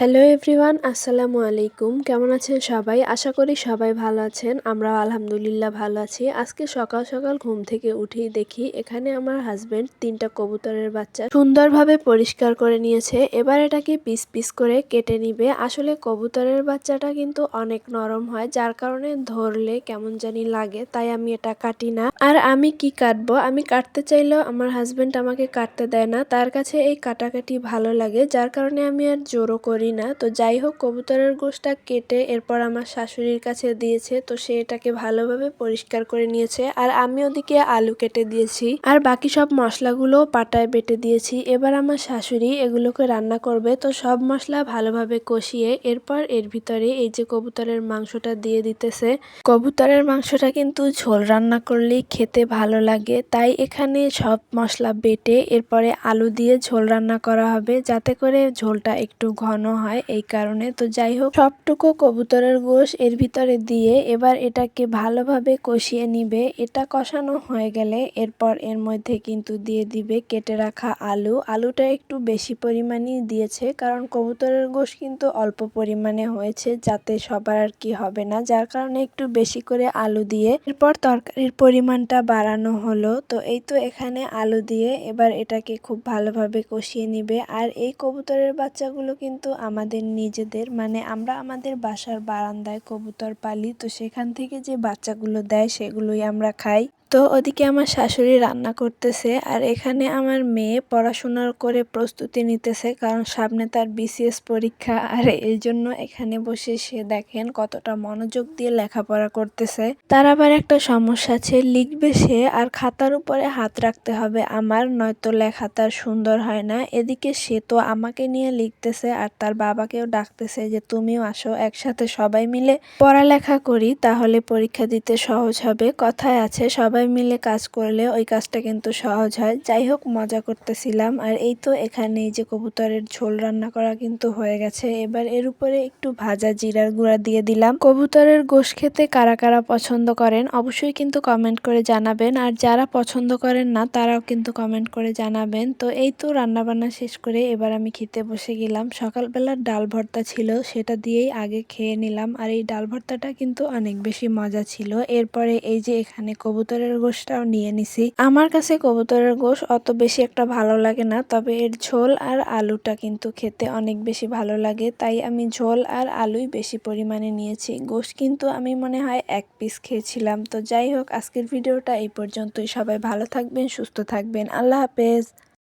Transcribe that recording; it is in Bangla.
হ্যালো এভরিওয়ান, আসসালামু আলাইকুম। কেমন আছেন সবাই? আশা করি সবাই ভালো আছেন। আমরাও আলহামদুলিল্লাহ ভালো আছি। আজকে সকাল সকাল ঘুম থেকে উঠেই দেখি এখানে আমার হাজবেন্ড ৩টা কবুতরের বাচ্চা সুন্দরভাবে পরিষ্কার করে নিয়েছে। এবার এটাকে পিস পিস করে কেটে নিবে। আসলে কবুতরের বাচ্চাটা কিন্তু অনেক নরম হয়, যার কারণে ধরলে কেমন জানি লাগে, তাই আমি এটা কাটি না। আর আমি কি কাটবো? আমি কাটতে চাইলেও আমার হাজবেন্ড আমাকে কাটতে দেয় না। তার কাছে এই কাটাকাটি ভালো লাগে, যার কারণে আমি আর জোরও করি না। তো যাই হোক, কবুতরের গোশটা কেটে এরপর আমার শাশুড়ির কাছে দিয়েছে। তো সে এটাকে ভালোভাবে পরিষ্কার করে নিয়েছে, আর আমি ওদিকে আলু কেটে দিয়েছি আর বাকি সব মশলাগুলো পাটায় বেটে দিয়েছি। এবার আমার শাশুড়ি এগুলোকে রান্না করবে। তো সব মশলা ভালোভাবে কষিয়ে এরপর এর ভিতরে এই যে কবুতরের মাংসটা দিয়ে দিতেছে। কবুতরের মাংসটা কিন্তু ঝোল রান্না করলেই খেতে ভালো লাগে, তাই এখানে সব মশলা বেটে এরপরে আলু দিয়ে ঝোল রান্না করা হবে, যাতে করে ঝোলটা একটু ঘন হয় এই কারণে। তো যাই হোক, সবটুকু কবুতরের গোশ এর ভিতরে দিয়ে এবার এটাকে ভালোভাবে কষিয়ে নিবে। এটা কষানো হয়ে গেলে এরপর এর মধ্যে কিন্তু দিয়ে দিবে কেটে রাখা আলু। আলুটা একটু বেশি পরিমাণেই দিয়েছে, কারণ কবুতরের গোশ কিন্তু অল্প পরিমাণে হয়েছে, যাতে সবার আর কি হবে না, যার কারণে একটু বেশি করে আলু দিয়ে এরপর তরকারির পরিমাণটা বাড়ানো হলো। তো এই তো এখানে আলু দিয়ে এবার এটাকে খুব ভালোভাবে কষিয়ে নিবে। আর এই কবুতরের বাচ্চাগুলো কিন্তু আমাদের নিজেদের, মানে আমরা আমাদের বাসার বারান্দায় কবুতর পালি, তো সেখান থেকে যে বাচ্চাগুলো দেয় সেগুলোই আমরা খাই। তো ওদিকে আমার শাশুড়ি রান্না করতেছে, আর এখানে আমার মেয়ে পড়াশোনার করে প্রস্তুতি নিতেছে, কারণ সামনে তার বিসিএস পরীক্ষা। আর এই জন্য এখানে বসে সে দেখেন কতটা মনোযোগ দিয়ে লেখাপড়া করতেছে। তার আবার একটা সমস্যা আছে, লিখবে সে আর খাতার উপরে হাত রাখতে হবে আমার, নয়তো লেখা তার সুন্দর হয় না। এদিকে সে তো আমাকে নিয়ে লিখতেছে আর তার বাবাকেও ডাকতেছে যে তুমিও আসো, একসাথে সবাই মিলে পড়ালেখা করি, তাহলে পরীক্ষা দিতে সহজ হবে। কথায় আছে সবাই মিলে কাজ করলে ওই কাজটা কিন্তু সহজ হয়। যাই হোক, মজা করতেছিলাম। আর এই তো এখানে যে কবুতরের ঝোল রান্না করা কিন্তু হয়ে গেছে। এবার এর উপরে একটু ভাজা জিরার গুঁড়া দিয়ে দিলাম। কবুতরের গোশ খেতে কারা কারা পছন্দ করেন অবশ্যই কিন্তু কমেন্ট করে জানাবেন, আর যারা পছন্দ করেন না তারাও কিন্তু কমেন্ট করে জানাবেন। তো এই তো রান্নাবান্না শেষ করে এবার আমি খেতে বসে গেলাম। সকালবেলার ডাল ভর্তা ছিল, সেটা দিয়েই আগে খেয়ে নিলাম। আর এই ডাল ভর্তাটা কিন্তু অনেক বেশি মজা ছিল। এরপরে এই যে এখানে কবুতরের গোশটাও নিয়ে নিছি। আমার কাছে কবুতরের গোশ অত বেশি একটা ভালো লাগে না, তবে এর ঝোল আর আলুটা কিন্তু খেতে অনেক বেশি ভালো লাগে, তাই আমি ঝোল আর আলুই বেশি পরিমাণে নিয়েছি। গোশ কিন্তু আমি মনে হয় 1 পিস খেয়েছিলাম। তো যাই হোক, আজকের ভিডিওটা এই পর্যন্তই। সবাই ভালো থাকবেন, সুস্থ থাকবেন। আল্লাহ হাফেজ।